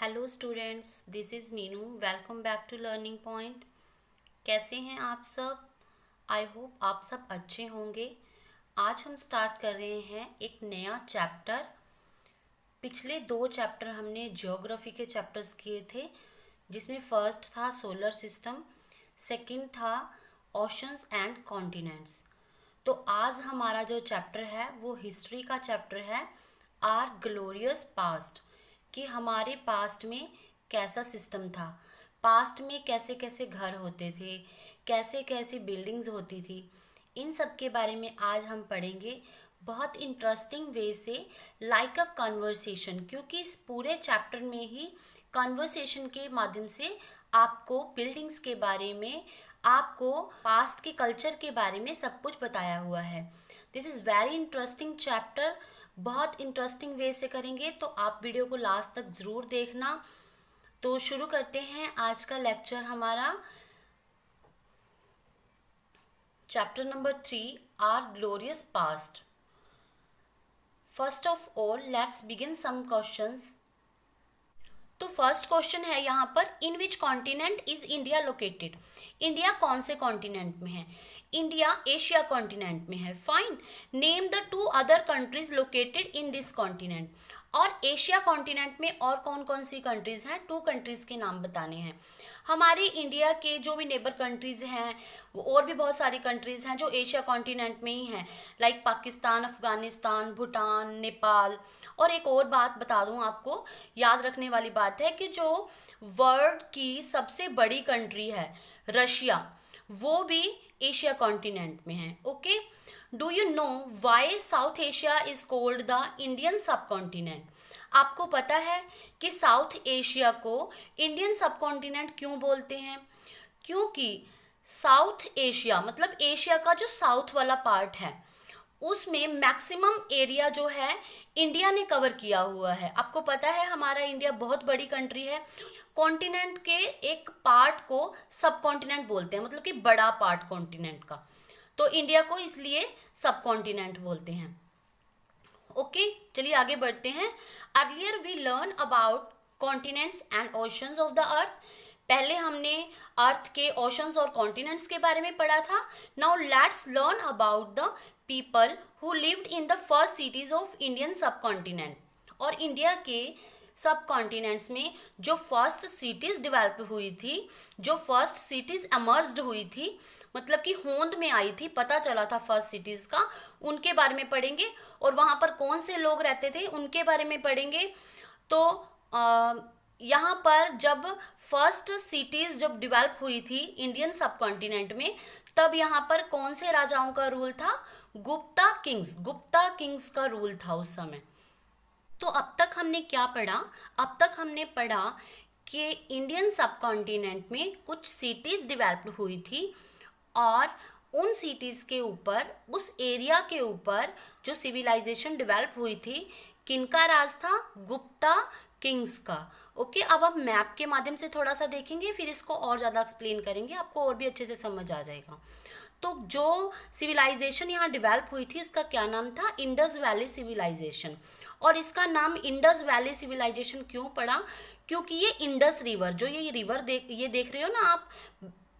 Hello students, this is Meenu. Welcome back to learning point. कैसे हैं आप सब? आई होप आप सब अच्छे होंगे। आज हम स्टार्ट कर रहे हैं एक नया चैप्टर। पिछले 2 चैप्टर हमने ज्योग्राफी के चैप्टर्स किए थे, जिसमें फर्स्ट था सोलर सिस्टम, सेकंड था ओशंस एंड कॉन्टिनेंट्स। तो आज हमारा जो चैप्टर है वो हिस्ट्री का चैप्टर है, आर ग्लोरियस पास्ट, कि हमारे पास्ट में कैसा सिस्टम था, पास्ट में कैसे कैसे घर होते थे, कैसे कैसे बिल्डिंग्स होती थी। इन सब के बारे में आज हम पढ़ेंगे बहुत इंटरेस्टिंग वे से, लाइक अ कन्वर्सेशन, क्योंकि इस पूरे चैप्टर में ही कन्वर्सेशन के माध्यम से आपको बिल्डिंग्स के बारे में, आपको पास्ट के कल्चर के बारे में सब कुछ बताया हुआ है। This is very interesting chapter. बहुत इंटरेस्टिंग वे से करेंगे, तो आप वीडियो को लास्ट तक ज़रूर देखना। तो शुरू करते हैं आज का लेक्चर हमारा। Chapter number 3, are glorious past. First of all let's begin some questions. तो फर्स्ट क्वेश्चन है यहाँ पर, in which continent is India located. India कौन से कॉन्टिनेंट में है? इंडिया एशिया कॉन्टिनेंट में है। Fine. Name the 2 other countries located in this continent. और एशिया कॉन्टिनेंट में और कौन कौन सी कंट्रीज हैं? 2 कंट्रीज के नाम बताने हैं। हमारे इंडिया के जो भी नेबर कंट्रीज हैं, और भी बहुत सारी कंट्रीज हैं जो एशिया कॉन्टिनेंट में ही हैं, लाइक पाकिस्तान, अफगानिस्तान, भूटान, नेपाल। और एक और बात बता दूं आपको, याद रखने वाली बात है कि जो वर्ल्ड की सबसे बड़ी कंट्री है रशिया, वो भी एशिया कॉन्टिनेंट में है। Okay. Do you know why south Asia is called the Indian सब कॉन्टिनेंट? आपको पता है कि साउथ एशिया को इंडियन सब कॉन्टिनेंट क्यों बोलते हैं? क्योंकि साउथ एशिया मतलब एशिया का जो साउथ वाला पार्ट है, उसमें मैक्सिमम एरिया जो है इंडिया ने कवर किया हुआ है। आपको पता है हमारा इंडिया बहुत बड़ी कंट्री है। कॉन्टिनेंट के एक पार्ट को सब कॉन्टिनेंट बोलते हैं, मतलब कि बड़ा पार्ट कॉन्टिनेंट का। तो इंडिया को इसलिए सब कॉन्टिनेंट बोलते हैं। ओके, चलिए आगे बढ़ते हैं। Earlier we learn about continents and oceans of the earth. पहले हमने अर्थ के ओशंस और कॉन्टिनेंट्स के बारे में पढ़ा था। Now let's learn about the people who lived in the first cities of Indian सब कॉन्टिनेंट। और इंडिया के सब कॉन्टिनेंट्स में जो फर्स्ट सिटीज डेवलप हुई थी, जो फर्स्ट सिटीज एमर्ज्ड हुई थी, मतलब कि होंद में आई थी, पता चला था फर्स्ट सिटीज का, उनके बारे में पढ़ेंगे। और वहाँ पर कौन से लोग रहते थे उनके बारे में पढ़ेंगे। तो यहाँ पर जब फर्स्ट सिटीज जब डेवलप हुई थी इंडियन सब कॉन्टिनेंट में, तब यहाँ पर कौन से राजाओं का रूल था? गुप्ता किंग्स का रूल था उस समय। तो अब तक हमने क्या पढ़ा? अब तक हमने पढ़ा कि इंडियन सब कॉन्टिनेंट में कुछ सिटीज डेवलप हुई थी, और उन सिटीज़ के ऊपर, उस एरिया के ऊपर जो सिविलाइजेशन डेवलप हुई थी, किनका राज था? गुप्ता किंग्स का। ओके, अब हम मैप के माध्यम से थोड़ा सा देखेंगे, फिर इसको और ज़्यादा एक्सप्लेन करेंगे, आपको और भी अच्छे से समझ आ जाएगा। तो जो सिविलाइजेशन यहाँ डेवलप हुई थी, इसका क्या नाम था? Indus valley civilization. और इसका नाम इंडस वैली सिविलाइजेशन क्यों पड़ा? क्योंकि ये इंडस रिवर, जो ये रिवर ये देख रहे हो ना आप,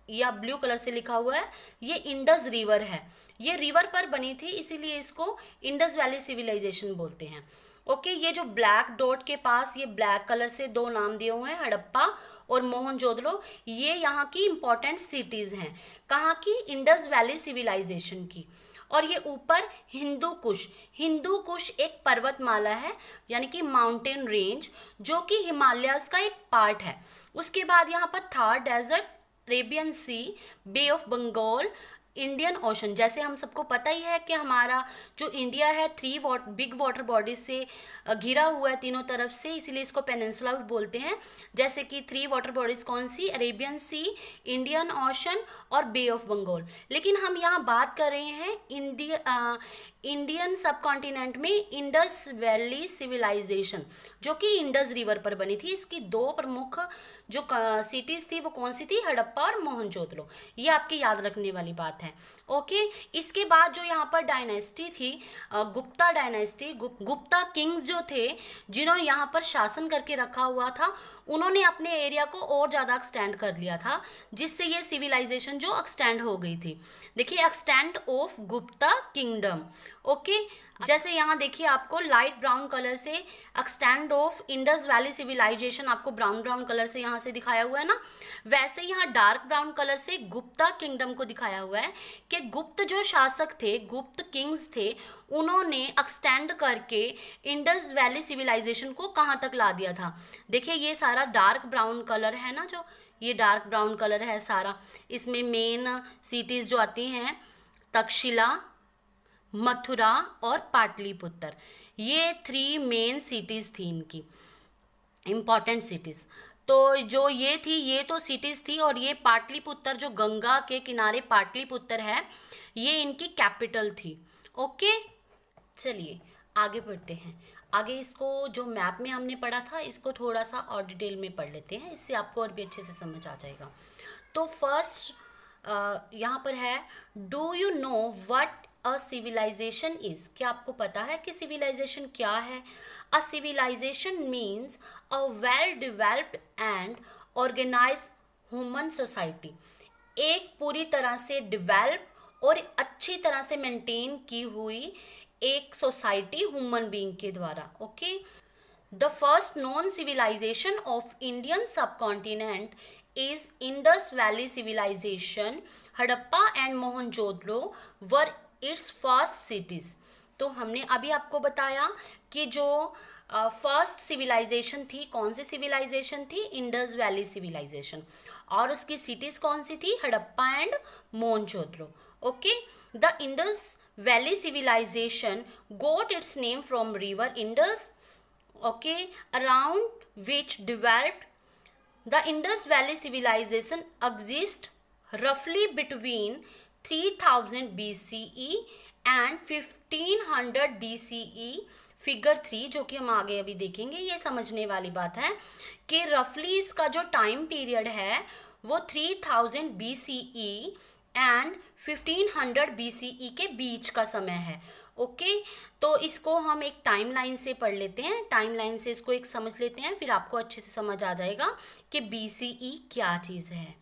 या ब्लू कलर से लिखा हुआ है, ये इंडस रिवर है। ये रिवर पर बनी थी, इसीलिए इसको इंडस वैली सिविलाइजेशन बोलते हैं। ओके, ये जो ब्लैक डॉट के पास ये ब्लैक कलर से 2 नाम दिए हुए हैं, हड़प्पा और मोहनजोदड़ो, ये यहाँ की इंपॉर्टेंट सिटीज हैं। कहाँ की? इंडस वैली सिविलाइजेशन की। और ये ऊपर हिंदू कुश एक पर्वतमाला है, यानी कि माउंटेन रेंज, जो कि हिमालयस का एक पार्ट है। उसके बाद यहाँ पर Thar desert, Arabian sea, bay of Bengal, Indian ocean. जैसे हम सबको पता ही है कि हमारा जो इंडिया है 3 बिग वाटर बॉडीज से घिरा हुआ है तीनों तरफ से, इसीलिए इसको पेनिनसुला भी बोलते हैं। जैसे कि 3 वाटर बॉडीज कौन सी? अरेबियन सी, इंडियन ओशन और बे ऑफ बंगाल। लेकिन हम यहाँ बात कर रहे हैं इंडियन सब कॉन्टिनेंट में इंडस वैली सिविलाइजेशन, जो कि इंडस रिवर पर बनी थी। इसकी 2 प्रमुख जो सिटीज़ थी वो कौन सी थी, हड़प्पा और मोहनजोदड़ो। ये आपके याद रखने वाली बात है। ओके, इसके बाद जो यहाँ पर डायनेस्टी थी, गुप्ता डायनेस्टी, गुप्ता किंग्स जो थे जिन्होंने यहाँ पर शासन करके रखा हुआ था, उन्होंने अपने एरिया को और ज़्यादा एक्सटेंड कर लिया था, जिससे ये सिविलाइजेशन जो एक्सटेंड हो गई थी। देखिए, extend of Gupta kingdom. Okay, जैसे यहाँ देखिए आपको लाइट ब्राउन कलर से extend of Indus valley civilization आपको ब्राउन ब्राउन कलर से यहाँ से दिखाया हुआ है ना, वैसे यहाँ डार्क ब्राउन कलर से गुप्ता किंगडम को दिखाया हुआ है कि गुप्त जो शासक थे, गुप्त किंग्स थे, उन्होंने एक्सटेंड करके इंडस वैली सिविलाइजेशन को कहाँ तक ला दिया था। देखिए ये सारा डार्क ब्राउन कलर है ना, जो ये डार्क ब्राउन कलर है सारा, इसमें मेन सिटीज़ जो आती हैं तक्षशिला, मथुरा और पाटलिपुत्र, ये 3 मेन सिटीज़ थी इनकी, इम्पॉर्टेंट सिटीज़। तो जो ये थी, ये तो सिटीज़ थी, और ये पाटलिपुत्र जो गंगा के किनारे पाटलिपुत्र है, ये इनकी कैपिटल थी। ओके, चलिए आगे बढ़ते हैं। आगे इसको जो मैप में हमने पढ़ा था, इसको थोड़ा सा और डिटेल में पढ़ लेते हैं, इससे आपको और भी अच्छे से समझ आ जाएगा। तो फर्स्ट यहाँ पर है, do you know what a civilisation is. क्या आपको पता है कि सिविलाइजेशन क्या है? A civilisation means a well developed and organise human society. एक पूरी तरह से डेवलप और अच्छी तरह से मेंटेन की हुई एक सोसाइटी ह्यूमन बीइंग के द्वारा। Okay, the first non civilization of Indian subcontinent is Indus valley civilization. Harappa and Mohenjodaro were its first cities. तो हमने अभी आपको बताया कि जो फर्स्ट सिविलाइजेशन थी, कौन सी सिविलाइजेशन थी? इंडस वैली सिविलाइजेशन, और उसकी सिटीज कौन सी थी? Harappa and Mohenjodaro. Okay, the Indus valley civilization got its name from river Indus, okay, around which developed. The Indus Valley civilization exists roughly between 3000 BCE and 1500 BCE। Figure 3 जो कि हम आगे अभी देखेंगे, ये समझने वाली बात है कि रफली इसका जो टाइम पीरियड है वो 3000 BCE एंड 1500 BCE के बीच का समय है। ओके, तो इसको हम एक टाइमलाइन से पढ़ लेते हैं, टाइमलाइन से इसको एक समझ लेते हैं, फिर आपको अच्छे से समझ आ जाएगा कि BCE क्या चीज़ है।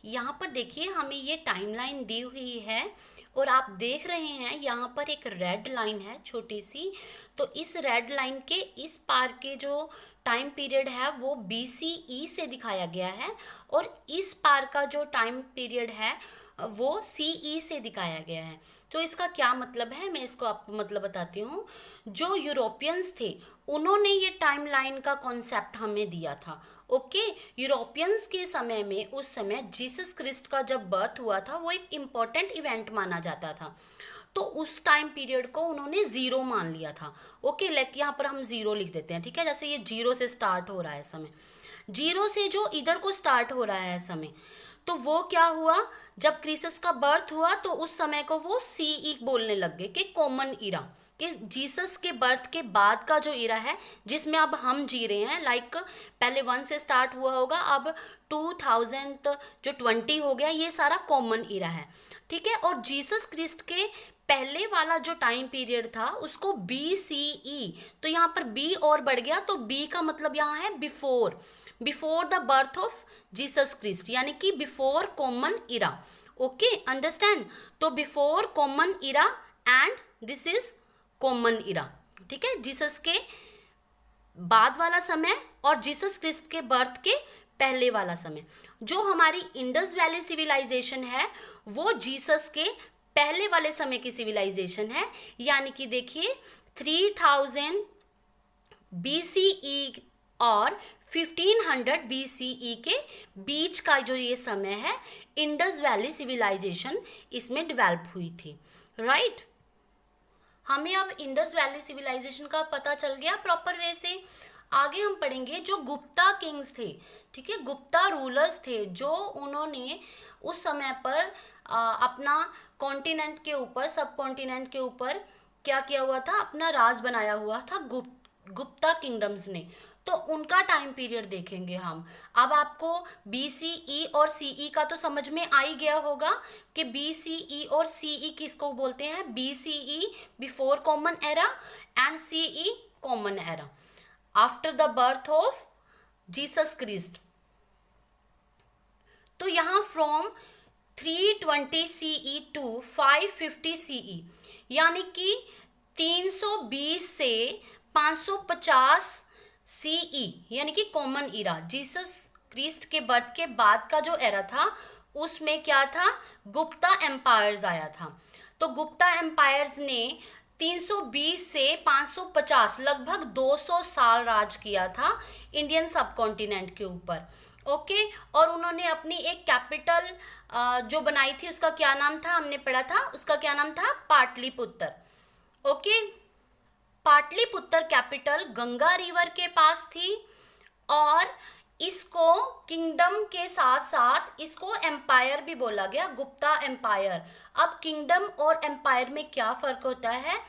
यहाँ पर देखिए हमें ये टाइमलाइन दी हुई है, और आप देख रहे हैं यहाँ पर एक रेड लाइन है छोटी सी। तो इस रेड लाइन के इस पार के जो टाइम पीरियड है वो BCE से दिखाया गया है, और इस पार का जो टाइम पीरियड है वो CE से दिखाया गया है। तो इसका क्या मतलब है, मैं इसको आपको मतलब बताती हूँ। जो यूरोपियंस थे उन्होंने ये टाइमलाइन का कॉन्सेप्ट हमें दिया था। ओके, यूरोपियंस के समय में, उस समय जीसस क्रिस्ट का जब बर्थ हुआ था वो एक इम्पॉर्टेंट इवेंट माना जाता था, तो उस टाइम पीरियड को उन्होंने 0 मान लिया था। ओके, लाइक यहाँ पर हम 0 लिख देते हैं, ठीक है, जैसे ये 0 से स्टार्ट हो रहा है समय, 0 से जो इधर को स्टार्ट हो रहा है समय, तो वो क्या हुआ, जब क्रिसस का बर्थ हुआ तो उस समय को वो CE बोलने लग गए कि कॉमन इरा, कि जीसस के बर्थ के बाद का जो इरा है जिसमें अब हम जी रहे हैं, लाइक पहले 1 से स्टार्ट हुआ होगा, अब 2020 हो गया, ये सारा कॉमन इरा है, ठीक है। और जीसस क्रिस्ट के पहले वाला जो टाइम पीरियड था उसको BCE, तो यहाँ पर B और बढ़ गया, तो B का मतलब यहाँ है before, before the birth of Jesus Christ, यानी कि before common era. Okay, understand. तो before common era and this is common era, ठीक है, जीसस के बाद वाला समय और जीसस क्रिस्ट के बर्थ के पहले वाला समय। जो हमारी इंडस वैली सिविलाइजेशन है वो जीसस के पहले वाले समय की सिविलाइजेशन है, यानी कि देखिए 3000 BCE और 1500 BCE के बीच का जो ये समय है, इंडस वैली सिविलाइजेशन इसमें डेवलप हुई थी, राइट। हमें अब इंडस वैली सिविलाइजेशन का पता चल गया प्रॉपर वे से। आगे हम पढ़ेंगे जो गुप्ता किंग्स थे, ठीक है, गुप्ता रूलर्स थे, जो उन्होंने उस समय पर अपना कॉन्टिनेंट के ऊपर, सब कॉन्टिनेंट के ऊपर क्या किया हुआ था, अपना राज बनाया हुआ था गुप्ता किंगडम्स ने। तो उनका टाइम पीरियड देखेंगे हम। अब आपको BCE और CE का तो समझ में आ ही गया होगा कि BCE और CE किसको बोलते हैं। BCE before common era and CE common era, after the birth of Jesus Christ. तो यहाँ फ्रॉम 320 CE टू 550 CE, यानी कि 320 से 550 CE, यानी कि कॉमन इरा, जीसस क्रिस्ट के बर्थ के बाद का जो एरा था उसमें क्या था, गुप्ता एम्पायर्स आया था। तो गुप्ता एम्पायर्स ने 320 से 550 लगभग 200 साल राज किया था इंडियन सब कॉन्टिनेंट के ऊपर। ओके, और उन्होंने अपनी एक कैपिटल जो बनाई थी उसका क्या नाम था, हमने पढ़ा था, उसका क्या नाम था, Pataliputra. Okay, Pataliputra capital Ganga river के पास थी और इसको किंगडम के साथ साथ इसको एम्पायर भी बोला गया, गुप्ता एम्पायर। अब किंगडम और एम्पायर में क्या फर्क होता है।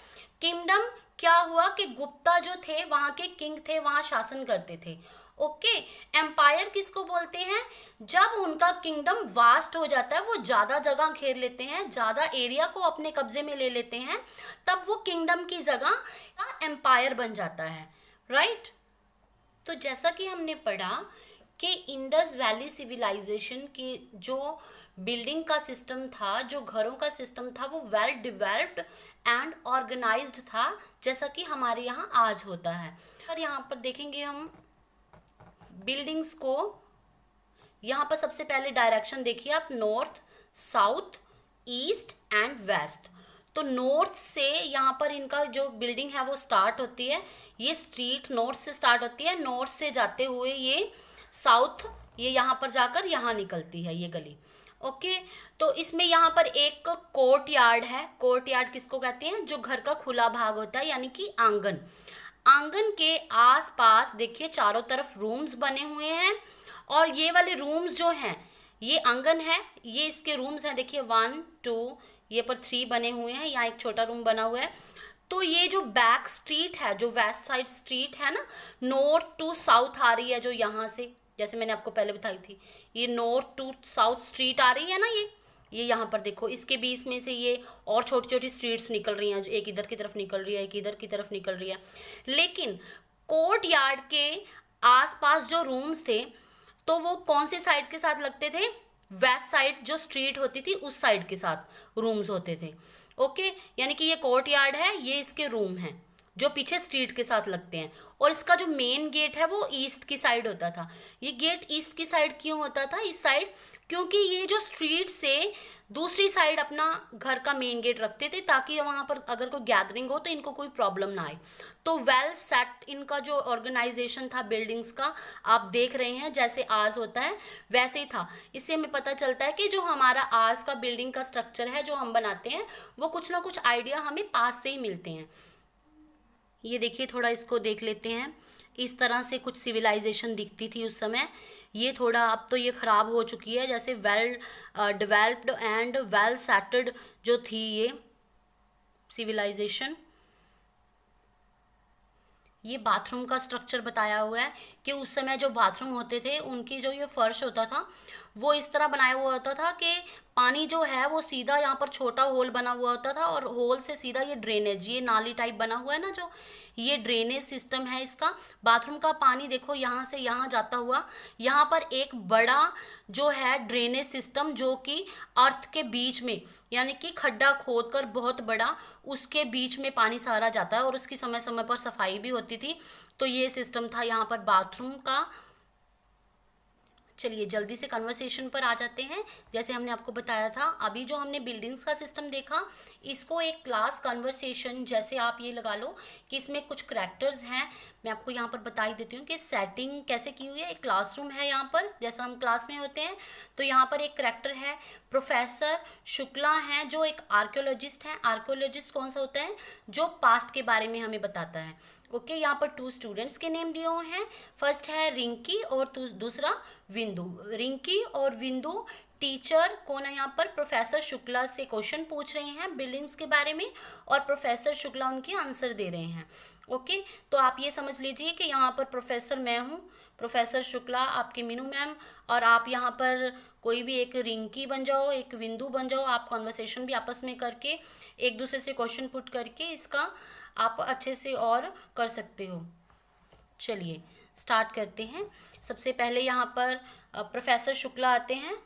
किंगडम क्या हुआ कि गुप्ता जो थे वहां के किंग थे, वहां शासन करते थे। ओके, एम्पायर किसको बोलते हैं, जब उनका किंगडम वास्ट हो जाता है, वो ज्यादा जगह घेर लेते हैं, ज्यादा एरिया को अपने कब्जे में ले लेते हैं, तब वो किंगडम की जगह एम्पायर बन जाता है। राइट। तो जैसा कि हमने पढ़ा कि इंडस वैली सिविलाइजेशन की जो बिल्डिंग का सिस्टम था, जो घरों का सिस्टम था, वो वेल डेवलप्ड एंड ऑर्गेनाइज्ड था, जैसा कि हमारे यहाँ आज होता है। और यहाँ पर देखेंगे हम बिल्डिंग्स को, यहाँ पर सबसे पहले डायरेक्शन देखिए आप, north, south, east and west. तो नॉर्थ से यहाँ पर इनका जो बिल्डिंग है वो स्टार्ट होती है, ये स्ट्रीट नॉर्थ से स्टार्ट होती है, नॉर्थ से जाते हुए ये साउथ, ये यहाँ पर जाकर यहाँ निकलती है ये गली। ओके, तो इसमें यहाँ पर एक कोर्ट यार्ड है। कोर्ट यार्ड किसको कहते हैं, जो घर का खुला भाग होता है, यानी कि आंगन। आंगन के आसपास देखिए चारों तरफ रूम्स बने हुए हैं, और ये वाले रूम्स जो हैं, ये आंगन है, ये इसके रूम्स हैं। देखिए 1 2, ये पर 3 बने हुए हैं, यहाँ एक छोटा रूम बना हुआ है। तो ये जो बैक स्ट्रीट है, जो वेस्ट साइड स्ट्रीट है ना, नॉर्थ टू साउथ आ रही है, जो यहाँ से, जैसे मैंने आपको पहले बताई थी, ये नॉर्थ टू साउथ स्ट्रीट आ रही है ना, ये यहाँ पर देखो, इसके बीच में से ये और छोटी छोटी स्ट्रीट्स निकल रही हैं, जो एक इधर की तरफ निकल रही है, एक इधर की तरफ निकल रही है। लेकिन कोर्ट यार्ड के आसपास जो रूम्स थे, तो वो कौन से साइड के साथ लगते थे, वेस्ट साइड जो स्ट्रीट होती थी उस साइड के साथ रूम्स होते थे। ओके, यानी कि ये कोर्ट यार्ड है, ये इसके रूम हैं जो पीछे स्ट्रीट के साथ लगते हैं, और इसका जो मेन गेट है वो ईस्ट की साइड होता था। ये गेट ईस्ट की साइड क्यों होता था, इस साइड, क्योंकि ये जो स्ट्रीट से दूसरी साइड अपना घर का मेन गेट रखते थे, ताकि वहाँ पर अगर कोई गैदरिंग हो तो इनको कोई प्रॉब्लम ना आए। तो वेल सेट इनका जो ऑर्गेनाइजेशन था बिल्डिंग्स का, आप देख रहे हैं जैसे आज होता है वैसे ही था। इससे हमें पता चलता है कि जो हमारा आज का बिल्डिंग का स्ट्रक्चर है जो हम बनाते हैं, वो कुछ ना कुछ आइडिया हमें पास से ही मिलते हैं। ये देखिए, थोड़ा इसको देख लेते हैं, इस तरह से कुछ सिविलाइजेशन दिखती थी उस समय। ये थोड़ा अब तो ये ख़राब हो चुकी है, जैसे well developed and well settled जो थी ये सिविलाइजेशन। ये बाथरूम का स्ट्रक्चर बताया हुआ है कि उस समय जो बाथरूम होते थे उनकी जो ये फर्श होता था वो इस तरह बनाया हुआ होता था कि पानी जो है वो सीधा, यहाँ पर छोटा होल बना हुआ होता था और होल से सीधा ये ड्रेनेज, ये नाली टाइप बना हुआ है ना, जो ये ड्रेनेज सिस्टम है इसका। बाथरूम का पानी देखो यहाँ से यहाँ जाता हुआ, यहाँ पर एक बड़ा जो है ड्रेनेज सिस्टम जो कि अर्थ के बीच में, यानी कि खड्डा खोद कर बहुत बड़ा, उसके बीच में पानी सारा जाता है और उसकी समय समय पर सफाई भी होती थी। तो ये सिस्टम था यहाँ पर बाथरूम का। चलिए जल्दी से कन्वर्सेशन पर आ जाते हैं। जैसे हमने आपको बताया था, अभी जो हमने बिल्डिंग्स का सिस्टम देखा, इसको एक क्लास कन्वर्सेशन जैसे आप ये लगा लो कि इसमें कुछ करैक्टर्स हैं। मैं आपको यहाँ पर बता ही देती हूँ कि सेटिंग कैसे की हुई है। एक क्लासरूम है यहाँ पर, जैसा हम क्लास में होते हैं। तो यहाँ पर एक करैक्टर है प्रोफेसर शुक्ला हैं, जो एक आर्कियोलॉजिस्ट हैं। आर्कियोलॉजिस्ट कौन सा होता है, जो पास्ट के बारे में हमें बताता है। ओके, यहाँ पर 2 स्टूडेंट्स के नेम दिए हुए हैं। फर्स्ट है रिंकी और दूसरा विंदु। रिंकी और विंदु टीचर कौन है यहाँ पर, प्रोफेसर शुक्ला से क्वेश्चन पूछ रहे हैं बिल्डिंग्स के बारे में, और प्रोफेसर शुक्ला उनके आंसर दे रहे हैं। ओके, तो आप ये समझ लीजिए कि यहाँ पर प्रोफेसर मैं हूँ, प्रोफेसर शुक्ला आपके मीनू मैम, और आप यहाँ पर कोई भी एक रिंकी बन जाओ, एक विंदु बन जाओ, आप कॉन्वर्सेशन भी आपस में करके एक दूसरे से क्वेश्चन पुट करके इसका आप अच्छे से और कर सकते हो। चलिए स्टार्ट करते हैं। सबसे पहले यहाँ पर प्रोफेसर शुक्ला आते हैं।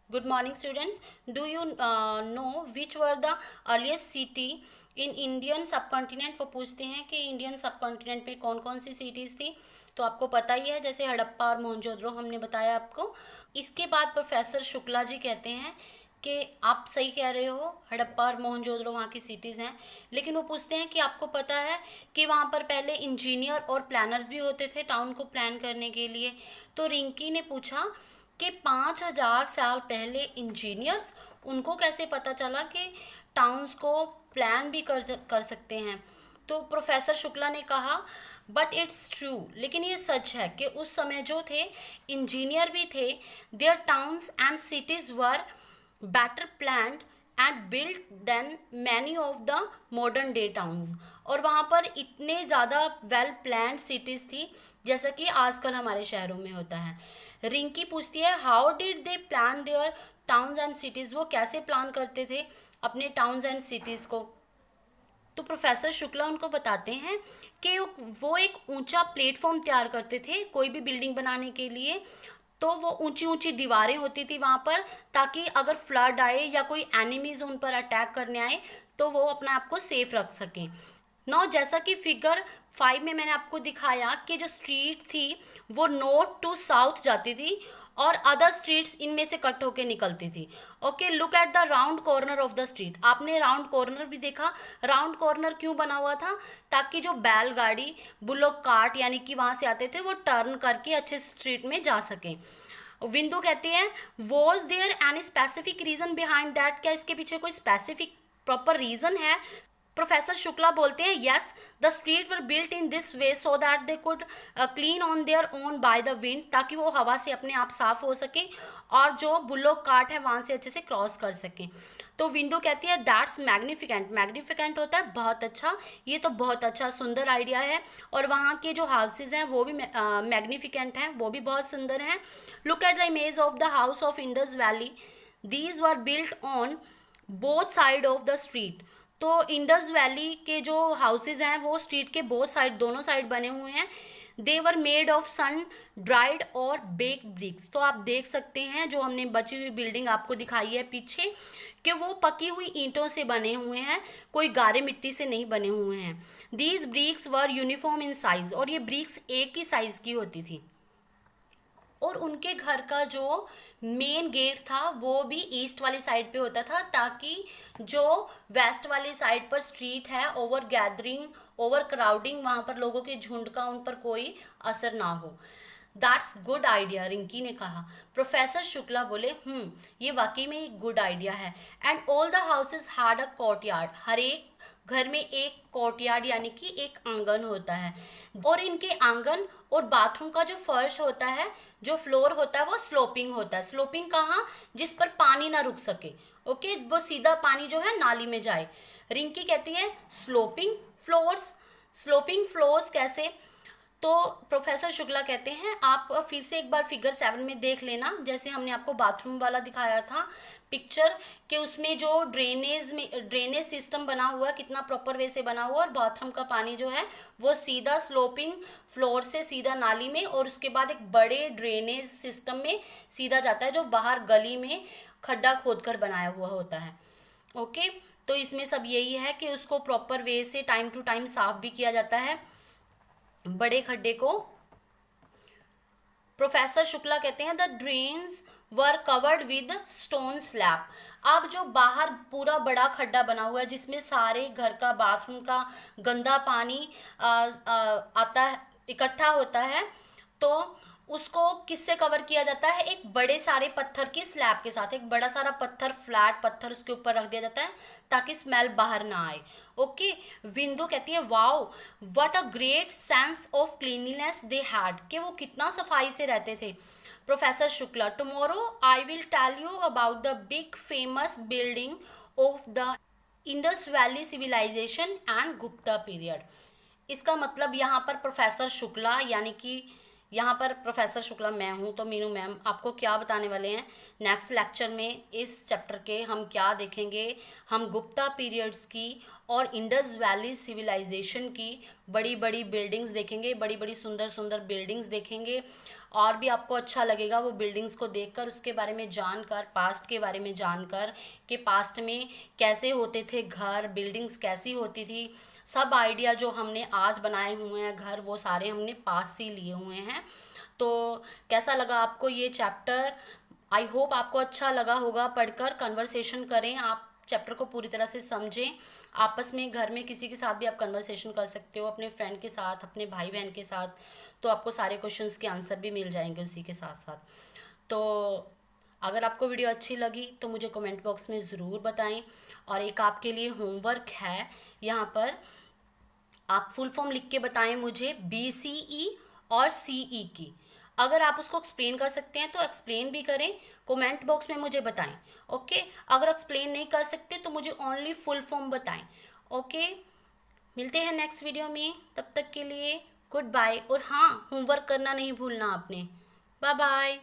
Good morning students, do you know which were the earliest city in Indian सब कॉन्टिनेंट। वो पूछते हैं कि इंडियन सब कॉन्टिनेंट में कौन कौन सी सिटीज़ थी, तो आपको पता ही है, जैसे हड़प्पा और मोहनजोदड़ो हमने बताया आपको। इसके बाद प्रोफेसर शुक्ला जी कहते हैं कि आप सही कह रहे हो, हड़प्पा और मोहनजोदड़ो वहाँ की सिटीज़ हैं, लेकिन वो पूछते हैं कि आपको पता है कि वहाँ पर पहले इंजीनियर और प्लानर्स भी होते थे टाउन को प्लान करने के लिए। तो रिंकी ने पूछा कि 5000 साल पहले इंजीनियर्स, उनको कैसे पता चला कि टाउन्स को प्लान भी कर सकते हैं। तो प्रोफेसर शुक्ला ने कहा बट इट्स ट्रू, लेकिन ये सच है कि उस समय जो थे इंजीनियर भी थे, their towns and cities were better planned and built than many of the modern day towns। और वहाँ पर इतने ज़्यादा वेल प्लान्ड सिटीज़ थी जैसा कि आजकल हमारे शहरों में होता है। रिंकी पूछती है how did they plan their towns and cities, वो कैसे प्लान करते थे अपने टाउन्स एंड सिटीज़ को। तो प्रोफेसर शुक्ला उनको बताते हैं कि वो एक ऊंचा प्लेटफॉर्म तैयार करते थे कोई भी बिल्डिंग बनाने के लिए। तो वो ऊंची ऊंची दीवारें होती थी वहाँ पर, ताकि अगर फ्लड आए या कोई एनिमीज उन पर अटैक करने आए तो वो अपने आप को सेफ रख सकें। नौ, जैसा कि फिगर 5 में मैंने आपको दिखाया कि जो स्ट्रीट थी वो नॉर्थ टू साउथ जाती थी और अदर स्ट्रीट्स इनमें से कट होके निकलती थी। Okay, look at the round corner of the street. आपने राउंड कॉर्नर भी देखा। राउंड कॉर्नर क्यों बना हुआ था? ताकि जो बैलगाड़ी बुलोक कार्ट यानी कि वहां से आते थे वो टर्न करके अच्छे से स्ट्रीट में जा सकें। विंदु कहती है was there any specific reason behind that, क्या इसके पीछे कोई स्पेसिफिक प्रॉपर रीजन है? प्रोफेसर शुक्ला बोलते हैं yes, the street were built in this way so that they could clean on their own by the wind, ताकि वो हवा से अपने आप साफ हो सके और जो बुलोक कार्ट है वहां से अच्छे से क्रॉस कर सकें। तो विंडो कहती है दैट्स मैग्निफिकेंट, मैग्निफिकेंट होता है बहुत अच्छा, ये तो बहुत अच्छा सुंदर आइडिया है। और वहाँ के जो हाउसेज हैं वो भी मैग्निफिकेंट हैं, वो भी बहुत सुंदर हैं। Look at the image of the house of Indus valley, these were built on both side of the street. तो इंडस वैली के जो हाउसेज हैं वो स्ट्रीट के बोथ साइड, दोनों साइड बने हुए हैं। They were made of sun dried और बेक्ड ब्रिक्स। तो आप देख सकते हैं जो हमने बची हुई बिल्डिंग आपको दिखाई है पीछे कि वो पकी हुई ईंटों से बने हुए हैं, कोई गारे मिट्टी से नहीं बने हुए हैं। These bricks were uniform in size, और ये ब्रिक्स एक ही साइज की होती थी। और उनके घर का जो मेन गेट था वो भी ईस्ट वाली साइड पे होता था, ताकि जो वेस्ट वाली साइड पर स्ट्रीट है ओवर गैदरिंग, ओवर क्राउडिंग, वहां पर लोगों के झुंड का उन पर कोई असर ना हो। दैट्स गुड आइडिया, रिंकी ने कहा। प्रोफेसर शुक्ला बोले ये वाकई में एक गुड आइडिया है। And all the houses had a courtyard, हर एक घर में एक कोर्टयार्ड यानी कि एक आंगन होता है। और इनके आंगन और बाथरूम का जो फर्श होता है, जो फ्लोर होता है वो स्लोपिंग होता है। स्लोपिंग कहाँ? जिस पर पानी ना रुक सके, ओके, वो सीधा पानी जो है नाली में जाए। रिंकी कहती है स्लोपिंग फ्लोर्स, स्लोपिंग फ्लोर्स कैसे? तो प्रोफेसर शुक्ला कहते हैं आप फिर से एक बार फिगर 7 में देख लेना, जैसे हमने आपको बाथरूम वाला दिखाया था पिक्चर, कि उसमें जो ड्रेनेज सिस्टम बना हुआ, कितना प्रॉपर वे से बना हुआ, और बाथरूम का पानी जो है वो सीधा स्लोपिंग फ्लोर से सीधा नाली में और उसके बाद एक बड़े ड्रेनेज सिस्टम में सीधा जाता है, जो बाहर गली में खड्डा खोदकर बनाया हुआ होता है। ओके, तो इसमें सब यही है कि उसको प्रॉपर वे से टाइम टू टाइम साफ भी किया जाता है बड़े खड्डे को। प्रोफेसर शुक्ला कहते हैं the drains were covered with stone slab. अब जो बाहर पूरा बड़ा खड्डा बना हुआ है जिसमें सारे घर का बाथरूम का गंदा पानी आता है, इकट्ठा होता है, तो उसको किससे कवर किया जाता है? एक बड़े सारे पत्थर की स्लैब के साथ, एक बड़ा सारा पत्थर, फ्लैट पत्थर उसके ऊपर रख दिया जाता है ताकि स्मेल बाहर ना आए। ओके, विंडो कहती है wow what a great sense of cleanliness they had, कि वो कितना सफाई से रहते थे। Professor Shukla tomorrow I will tell you about the big famous building of the Indus valley civilization and Gupta period. इसका मतलब यहाँ पर प्रोफेसर शुक्ला, यानी कि यहाँ पर प्रोफेसर शुक्ला मैं हूँ, तो मीनू मैम आपको क्या बताने वाले हैं नेक्स्ट लेक्चर में। इस चैप्टर के हम क्या देखेंगे, हम गुप्ता पीरियड्स की और इंडस वैली सिविलाइजेशन की बड़ी बड़ी बिल्डिंग्स देखेंगे, बड़ी बड़ी सुंदर सुंदर बिल्डिंग्स देखेंगे। और भी आपको अच्छा लगेगा वो बिल्डिंग्स को देखकर, उसके बारे में जानकर, पास्ट के बारे में जानकर कि पास्ट में कैसे होते थे घर, बिल्डिंग्स कैसी होती थी। सब आइडिया जो हमने आज बनाए हुए हैं घर, वो सारे हमने पास से लिए हुए हैं। तो कैसा लगा आपको ये चैप्टर? आई होप आपको अच्छा लगा होगा पढ़कर। कन्वर्सेशन करें, आप चैप्टर को पूरी तरह से समझें। आपस में घर में किसी के साथ भी आप कन्वर्सेशन कर सकते हो, अपने फ्रेंड के साथ, अपने भाई बहन के साथ, तो आपको सारे क्वेश्चंस के आंसर भी मिल जाएंगे उसी के साथ साथ। तो अगर आपको वीडियो अच्छी लगी तो मुझे कमेंट बॉक्स में ज़रूर बताएं। और एक आपके लिए होमवर्क है यहाँ पर, आप फुल फॉर्म लिख के बताएं मुझे BCE और CE की। अगर आप उसको एक्सप्लेन कर सकते हैं तो एक्सप्लेन भी करें, कमेंट बॉक्स में मुझे बताएं। ओके, अगर एक्सप्लेन नहीं कर सकते तो मुझे ओनली फुल फॉर्म बताएं। ओके, मिलते हैं नेक्स्ट वीडियो में, तब तक के लिए गुड बाय। और हाँ, होमवर्क करना नहीं भूलना आपने। Bye bye.